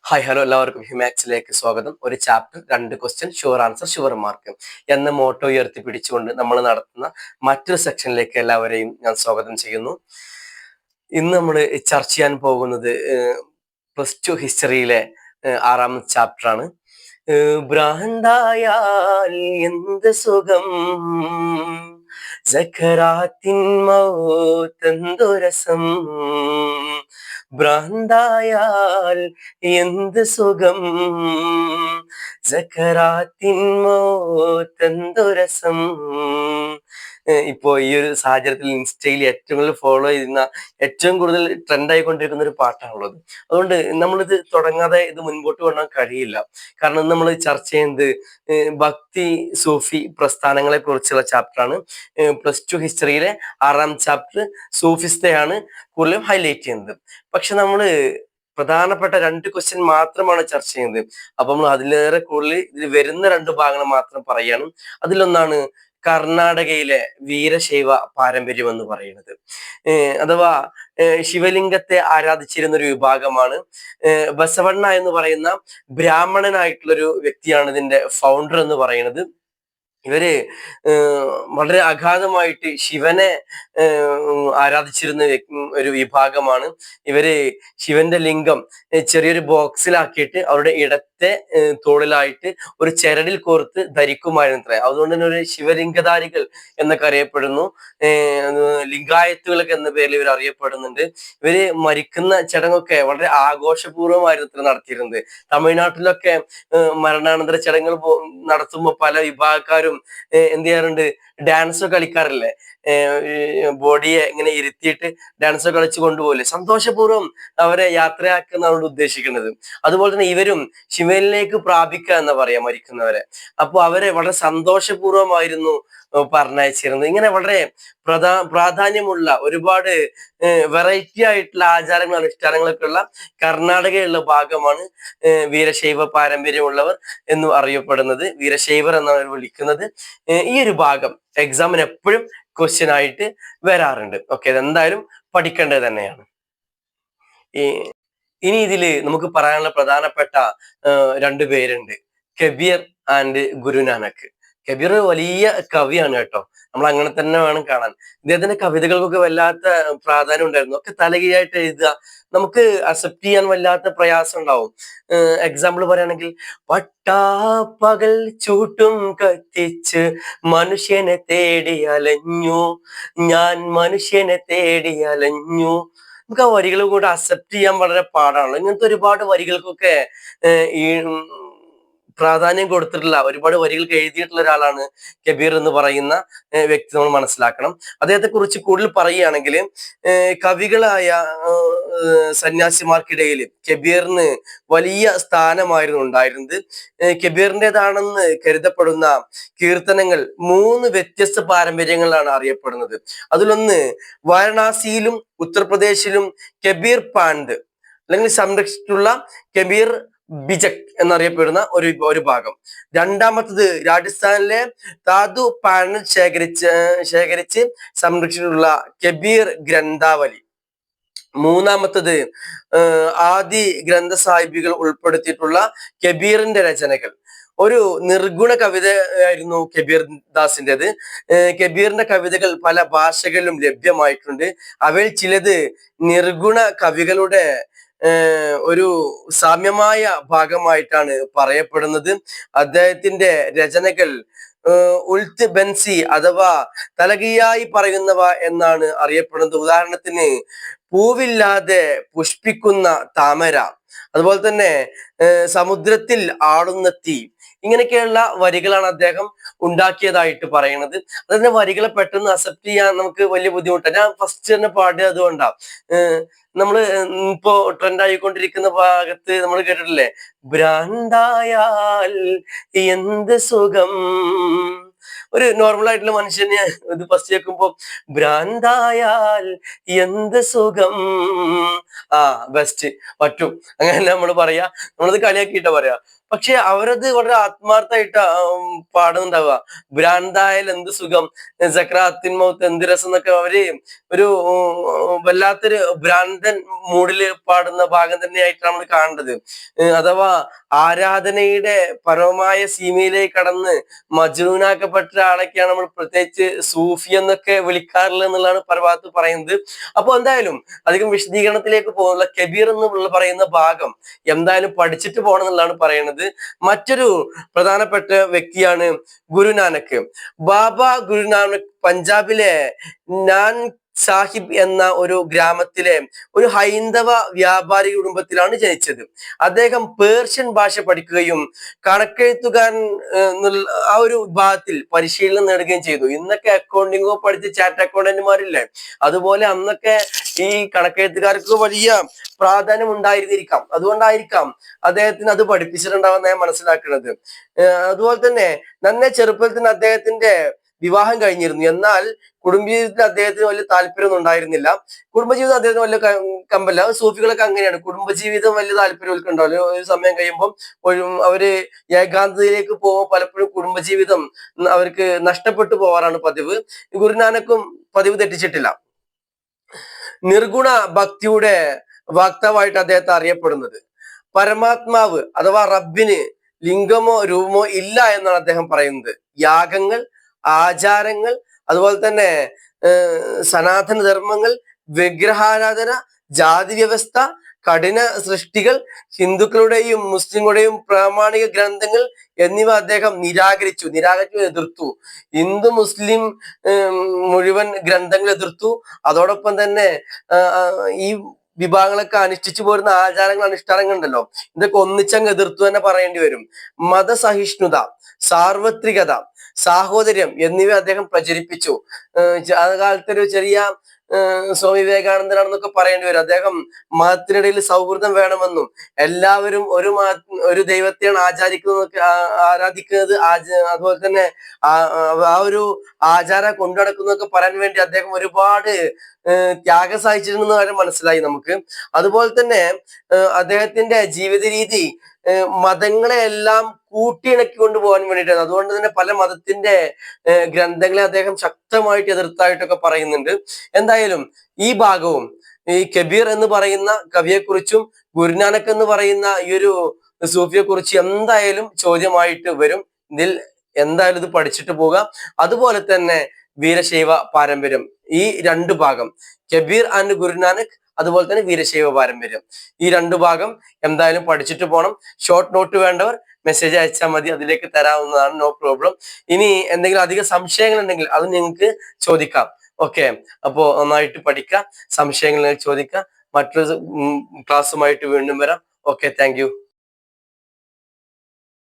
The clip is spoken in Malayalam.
ഹായ് ഹലോ എല്ലാവർക്കും ഹിമാക്സിലേക്ക് സ്വാഗതം. ഒരു chapter 2 question sure answer sure mark എന്ന മോട്ടോ ഉയർത്തി പിടിച്ചുകൊണ്ട് നമ്മൾ നടത്തുന്ന മറ്റൊരു സെക്ഷനിലേക്ക് എല്ലാവരെയും ഞാൻ സ്വാഗതം ചെയ്യുന്നു. ഇന്ന് നമ്മൾ ചർച്ച ചെയ്യാൻ പോകുന്നത് +2 ഹിസ്റ്ററിയിലെ 6ാമത്തെ ചാപ്റ്റർ ആണ്. ഭ്രാന്തായാൽ എന്ത് സുഖം, സക്കറാത്തിൻ മൗത്തെന്തു രസം. ഭ്രാന്തായാൽ എന്ത് സുഖം, സക്കറാത്തിൻ മൗത്തെന്തു രസം. ഇപ്പോ ഈ ഒരു സാഹചര്യത്തിൽ ഇൻസ്റ്റയിൽ ഏറ്റവും കൂടുതൽ ഫോളോ ചെയ്യുന്ന, ഏറ്റവും കൂടുതൽ ട്രെൻഡ് ആയിക്കൊണ്ടിരിക്കുന്ന ഒരു പാട്ടാണുള്ളത്. അതുകൊണ്ട് നമ്മളിത് തുടങ്ങാതെ ഇത് മുൻപോട്ട് കൊണ്ടുപോകാൻ കഴിയില്ല. കാരണം നമ്മൾ ചർച്ച ചെയ്യുന്നത് ഭക്തി സൂഫി പ്രസ്ഥാനങ്ങളെ കുറിച്ചുള്ള ചാപ്റ്ററാണ്. +2 ഹിസ്റ്ററിയിലെ 6ാം ചാപ്റ്റർ സൂഫിസ്റ്റയാണ് കൂടുതലും ഹൈലൈറ്റ് ചെയ്യുന്നത്. പക്ഷെ നമ്മള് പ്രധാനപ്പെട്ട 2 ക്വസ്റ്റ്യൻ മാത്രമാണ് ചർച്ച ചെയ്യുന്നത്. അപ്പൊ നമ്മൾ അതിലേറെ കൂടുതൽ ഇതിൽ വരുന്ന 2 ഭാഗങ്ങൾ മാത്രം പറയാണ്. അതിലൊന്നാണ് കർണാടകയിലെ വീരശൈവ പാരമ്പര്യം എന്ന് പറയുന്നത്. അഥവാ ശിവലിംഗത്തെ ആരാധിച്ചിരുന്ന ഒരു വിഭാഗമാണ്. ബസവണ്ണ എന്ന് പറയുന്ന ബ്രാഹ്മണനായിട്ടുള്ളൊരു വ്യക്തിയാണ് ഇതിന്റെ ഫൗണ്ടർ എന്ന് പറയുന്നത്. ഇവര് വളരെ അഗാധമായിട്ട് ശിവനെ ആരാധിച്ചിരുന്ന ഒരു വിഭാഗമാണ്. ഇവര് ശിവന്റെ ലിംഗം ചെറിയൊരു ബോക്സിലാക്കിയിട്ട് അവരുടെ ഇടത്തെ തോളിലായിട്ട് ഒരു ചരടിൽ കോർത്ത് ധരിക്കുമായിരുന്നു. അതുകൊണ്ട് തന്നെ ഒരു ശിവലിംഗധാരികൾ എന്നൊക്കെ അറിയപ്പെടുന്നു. ലിംഗായത്തുകളൊക്കെ എന്ന പേരിൽ ഇവർ അറിയപ്പെടുന്നുണ്ട്. ഇവര് മരിക്കുന്ന ചടങ്ങൊക്കെ വളരെ ആഘോഷപൂർവ്വമായിരുന്നു നടത്തിയിരുന്നത്. തമിഴ്നാട്ടിലൊക്കെ മരണാനന്തര ചടങ്ങുകൾ നടത്തുമ്പോൾ പല വിഭാഗക്കാരും എന്ത് ചെയ്യാറുണ്ട്, ഡാൻസ് കളിക്കാറില്ലേ, ബോഡിയെ ഇങ്ങനെ ഇരുത്തിയിട്ട് ഡാൻസ് കളിച്ച് കൊണ്ടുപോകില്ലേ, സന്തോഷപൂർവ്വം അവരെ യാത്രയാക്കുന്നതാണ് ഉദ്ദേശിക്കുന്നത്. അതുപോലെ തന്നെ ഇവരും ശിവനിലേക്ക് പ്രാപിക്കുക എന്ന് പറയാം മരിക്കുന്നവരെ. അപ്പൊ അവരെ വളരെ സന്തോഷപൂർവ്വമായിരുന്നു പറഞ്ഞയച്ചിരുന്നത്. ഇങ്ങനെ വളരെ പ്രാധാന്യമുള്ള ഒരുപാട് വെറൈറ്റി ആയിട്ടുള്ള ആചാരങ്ങളും അനുഷ്ഠാനങ്ങളൊക്കെ ഉള്ള കർണാടകയിലുള്ള ഭാഗമാണ് വീരശൈവ പാരമ്പര്യമുള്ളവർ എന്ന് അറിയപ്പെടുന്നത്. വീരശൈവർ എന്നാണ് വിളിക്കുന്നത്. ഈ ഒരു ഭാഗം എക്സാമിന് എപ്പോഴും ക്വസ്റ്റ്യൻ ആയിട്ട് വരാറുണ്ട്. ഓക്കെ, ഇതെന്തായാലും പഠിക്കേണ്ടത് തന്നെയാണ്. ഇനി ഇതില് നമുക്ക് പറയാനുള്ള പ്രധാനപ്പെട്ട 2 പേരുണ്ട്, കബീർ ആൻഡ് ഗുരുനാനക്. കബീർ വലിയ കവിയാണ് കേട്ടോ. നമ്മൾ അങ്ങനെ തന്നെ വേണം കാണാൻ. ഇദ്ദേഹത്തിന്റെ കവിതകൾക്കൊക്കെ വല്ലാത്ത പ്രാധാന്യം ഉണ്ടായിരുന്നു. ഒക്കെ തലകീഴായിട്ട് എഴുതുക, നമുക്ക് അക്സെപ്റ്റ് ചെയ്യാൻ വല്ലാത്ത പ്രയാസം ഉണ്ടാവും. എക്സാമ്പിൾ പറയുകയാണെങ്കിൽ, പട്ടാപ്പകൽ ചൂട്ടും കത്തിച്ച് മനുഷ്യനെ തേടി അലഞ്ഞു, ഞാൻ മനുഷ്യനെ തേടി അലഞ്ഞു. നമുക്ക് ആ വരികൾ കൂടെ അക്സെപ്റ്റ് ചെയ്യാൻ വളരെ പാടാണല്ലോ. ഇങ്ങനത്തെ ഒരുപാട് വരികൾക്കൊക്കെ ഈ പ്രാധാന്യം കൊടുത്തിട്ടുള്ള, ഒരുപാട് വരികൾക്ക് എഴുതിയിട്ടുള്ള ഒരാളാണ് കബീർ എന്ന് പറയുന്ന വ്യക്തി. നമ്മൾ മനസ്സിലാക്കണം. അദ്ദേഹത്തെ കുറിച്ച് കൂടുതൽ പറയുകയാണെങ്കിൽ, കവികളായ സന്യാസിമാർക്കിടയിൽ കബീറിന് വലിയ സ്ഥാനമായിരുന്നു ഉണ്ടായിരുന്നത്. കബീറിൻ്റെതാണെന്ന് കരുതപ്പെടുന്ന കീർത്തനങ്ങൾ 3 വ്യത്യസ്ത പാരമ്പര്യങ്ങളാണ് അറിയപ്പെടുന്നത്. അതിലൊന്ന് വാരണാസിയിലും ഉത്തർപ്രദേശിലും കബീർ പാണ്ട് അല്ലെങ്കിൽ സംരക്ഷിച്ചിട്ടുള്ള കബീർ ബിജക് എന്നറിയപ്പെടുന്ന ഒരു ഭാഗം. രണ്ടാമത്തത് രാജസ്ഥാനിലെ താതു പാനൽ ശേഖരിച്ച് സംരക്ഷിച്ചിട്ടുള്ള കബീർ ഗ്രന്ഥാവലി. മൂന്നാമത്തത് ആദി ഗ്രന്ഥ സാഹിബികൾ ഉൾപ്പെടുത്തിയിട്ടുള്ള കബീറിന്റെ രചനകൾ. ഒരു നിർഗുണ കവിത ആയിരുന്നു കബീർ ദാസിൻ്റെത്. കബീറിന്റെ കവിതകൾ പല ഭാഷകളിലും ലഭ്യമായിട്ടുണ്ട്. അവയിൽ ചിലത് നിർഗുണ കവികളുടെ ഒരു സാമ്യമായ ഭാഗമായിട്ടാണ് പറയപ്പെടുന്നത്. അദ്ദേഹത്തിന്റെ രചനകൾ ഉൽത്ത് ബൻസി അഥവാ തലകീയായി പറയുന്നവ എന്നാണ് അറിയപ്പെടുന്നത്. ഉദാഹരണത്തിന്, പൂവില്ലാതെ പുഷ്പിക്കുന്ന താമര, അതുപോലെ തന്നെ സമുദ്രത്തിൽ ആടുന്ന തീ, ഇങ്ങനെയൊക്കെയുള്ള വരികളാണ് അദ്ദേഹം ഉണ്ടാക്കിയതായിട്ട് പറയുന്നത്. അതിന്റെ വരികളെ പെട്ടെന്ന് അക്സെപ്റ്റ് ചെയ്യാൻ നമുക്ക് വലിയ ബുദ്ധിമുട്ടാണ്. ഞാൻ ഫസ്റ്റ് തന്നെ പാടുക അതുകൊണ്ടാണ്. നമ്മള് ഇപ്പോ ട്രെൻഡ് ആയിക്കൊണ്ടിരിക്കുന്ന ഭാഗത്ത് നമ്മൾ കേട്ടിട്ടില്ലേ, ഭ്രാന്തായാൽ എന്ത് സുഖം, ഒരു നോർമൽ ആയിട്ടുള്ള മനുഷ്യന് ഇത് ഫസ്റ്റ് കേൾക്കുമ്പോ ഭ്രാന്തായാൽ എന്ത് സുഖം, ആ ബെസ്റ്റ് പറ്റും, അങ്ങനെ നമ്മൾ പറയാ, നമ്മളത് കളിയാക്കിയിട്ടാ പറയാ. പക്ഷെ അവരത് വളരെ ആത്മാർത്ഥമായിട്ട് പാടുന്നുണ്ടാവുക. ഭ്രാന്തായാൽ എന്ത് സുഖം, സക്രാത്തിൻ മൗത്ത് എന്ത് രസം എന്നൊക്കെ അവര് ഒരു വല്ലാത്തൊരു ഭ്രാന്തൻ മൂഡില് പാടുന്ന ഭാഗം തന്നെയായിട്ടാണ് നമ്മൾ കാണേണ്ടത്. അഥവാ ആരാധനയുടെ പരമമായ സീമയിലേക്ക് കടന്ന് മജ്നൂനാക്കപ്പെട്ട ആളൊക്കെയാണ് നമ്മൾ പ്രത്യേകിച്ച് സൂഫി എന്നൊക്കെ വിളിക്കാറുള്ളത് എന്നുള്ളതാണ് പല ഭാഗത്ത് പറയുന്നത്. അപ്പൊ എന്തായാലും അധികം വിശദീകരണത്തിലേക്ക് പോകുന്ന കബീർ എന്ന് പറയുന്ന ഭാഗം എന്തായാലും പഠിച്ചിട്ട് പോകണം എന്നുള്ളതാണ് പറയുന്നത്. മറ്റൊരു പ്രധാനപ്പെട്ട വ്യക്തിയാണ് ഗുരുനാനക്. ബാബ ഗുരുനാനക് പഞ്ചാബിലെ നാൻ സാഹിബ് എന്ന ഒരു ഗ്രാമത്തിലെ ഒരു ഹൈന്ദവ വ്യാപാരി കുടുംബത്തിലാണ് ജനിച്ചത്. അദ്ദേഹം പേർഷ്യൻ ഭാഷ പഠിക്കുകയും കണക്കെഴുത്തുകാരൻ ആ ഒരു വിഭാഗത്തിൽ പരിശീലനം നേടുകയും ചെയ്തു. ഇന്നൊക്കെ അക്കൗണ്ടിങ്ങോ പഠിച്ച് ചാർട്ട് അക്കൗണ്ടന്റുമാരില്ലേ, അതുപോലെ അന്നൊക്കെ ഈ കണക്കെഴുത്തുകാർക്ക് വലിയ പ്രാധാന്യം ഉണ്ടായിരുന്നിരിക്കാം. അതുകൊണ്ടായിരിക്കാം അദ്ദേഹത്തിന് അത് പഠിപ്പിച്ചിട്ടുണ്ടാവുന്ന ഞാൻ മനസ്സിലാക്കുന്നത്. അതുപോലെ തന്നെ നന്നേ ചെറുപ്പത്തിൽ തന്നെ അദ്ദേഹത്തിന്റെ വിവാഹം കഴിഞ്ഞിരുന്നു. എന്നാൽ കുടുംബജീവിതത്തിൽ അദ്ദേഹത്തിന് വലിയ താല്പര്യമൊന്നും ഉണ്ടായിരുന്നില്ല. കുടുംബജീവിതം അദ്ദേഹത്തിന് വലിയ കമ്പല്ല. സൂഫികളൊക്കെ അങ്ങനെയാണ്, കുടുംബജീവിതം വലിയ താല്പര്യമൊക്കെ ഉണ്ടാവില്ല. ഒരു സമയം കഴിയുമ്പോൾ അവര് ഏകാന്തതയിലേക്ക് പോകുമ്പോൾ പലപ്പോഴും കുടുംബജീവിതം അവർക്ക് നഷ്ടപ്പെട്ടു പോവാറാണ് പതിവ്. ഗുരുനാനക്കും പതിവ് തെറ്റിച്ചിട്ടില്ല. നിർഗുണ ഭക്തിയുടെ വക്താവായിട്ട് അദ്ദേഹത്തെ അറിയപ്പെടുന്നത്. പരമാത്മാവ് അഥവാ റബ്ബിന് ലിംഗമോ രൂപമോ ഇല്ല എന്നാണ് അദ്ദേഹം പറയുന്നത്. യാഗങ്ങൾ, ആചാരങ്ങൾ, അതുപോലെ തന്നെ സനാതന ധർമ്മങ്ങൾ, വിഗ്രഹാരാധന, ജാതി വ്യവസ്ഥ, കഠിന സൃഷ്ടികൾ, ഹിന്ദുക്കളുടെയും മുസ്ലിങ്ങളുടെയും പ്രാമാണിക ഗ്രന്ഥങ്ങൾ എന്നിവ അദ്ദേഹം നിരാകരിച്ചു, എതിർത്തു. ഹിന്ദു മുസ്ലിം മുഴുവൻ ഗ്രന്ഥങ്ങൾ എതിർത്തു. അതോടൊപ്പം തന്നെ ഈ വിഭാഗങ്ങളൊക്കെ അനുഷ്ഠിച്ചു പോരുന്ന ആചാരങ്ങൾ, അനുഷ്ഠാനങ്ങൾ ഉണ്ടല്ലോ, ഇതൊക്കെ ഒന്നിച്ചങ്ങ് എതിർത്തു തന്നെ പറയേണ്ടി വരും. മതസഹിഷ്ണുത, സാർവത്രികത, സാഹോദര്യം എന്നിവ അദ്ദേഹം പ്രചരിപ്പിച്ചു. ആ കാലത്ത് ഒരു ചെറിയ സ്വാമി വിവേകാനന്ദനാണെന്നൊക്കെ പറയേണ്ടി വരും. അദ്ദേഹം മതത്തിനിടയിൽ സൗഹൃദം വേണമെന്നും എല്ലാവരും ഒരു ദൈവത്തെയാണ് ആരാധിക്കുന്നത്, അതുപോലെ തന്നെ ആ ഒരു ആചാരം കൊണ്ടുനടക്കുന്നതൊക്കെ പറയാൻ വേണ്ടി അദ്ദേഹം ഒരുപാട് ത്യാഗം സഹിച്ചിരുന്ന കാര്യം മനസ്സിലായി നമുക്ക്. അതുപോലെ തന്നെ അദ്ദേഹത്തിന്റെ ജീവിത രീതി മതങ്ങളെ എല്ലാം കൂട്ടിയിണക്കി കൊണ്ടുപോകാൻ വേണ്ടിയിട്ടാണ്. അതുകൊണ്ട് തന്നെ പല മതത്തിന്റെ ഗ്രന്ഥങ്ങളെ അദ്ദേഹം ശക്തമായിട്ട് എതിർത്തായിട്ടൊക്കെ പറയുന്നുണ്ട്. എന്തായാലും ഈ ഭാഗവും ഈ കബീർ എന്ന് പറയുന്ന കവിയെക്കുറിച്ചും ഗുരുനാനക് എന്ന് പറയുന്ന ഈ ഒരു സൂഫിയെ കുറിച്ച് എന്തായാലും ചോദ്യമായിട്ട് വരും. ഇതിൽ എന്തായാലും ഇത് പഠിച്ചിട്ട് പോകാം. അതുപോലെ തന്നെ വീരശൈവ പാരമ്പര്യം, ഈ രണ്ടു ഭാഗം, കബീർ ആൻഡ് ഗുരുനാനക്, അതുപോലെ തന്നെ വീരശൈവ പാരമ്പര്യം, ഈ രണ്ടു ഭാഗം എന്തായാലും പഠിച്ചിട്ട് പോകണം. ഷോർട്ട് നോട്ട് വേണ്ടവർ മെസ്സേജ് അയച്ചാൽ മതി, അതിലേക്ക് തരാവുന്നതാണ്, നോ പ്രോബ്ലം. ഇനി എന്തെങ്കിലും അധിക സംശയങ്ങൾ ഉണ്ടെങ്കിൽ അത് നിങ്ങൾക്ക് ചോദിക്കാം. ഓക്കെ, അപ്പോ നന്നായിട്ട് പഠിക്കാം, സംശയങ്ങൾ ചോദിക്കാം. മറ്റൊരു ക്ലാസ്സുമായിട്ട് വീണ്ടും വരാം. Okay, thank you.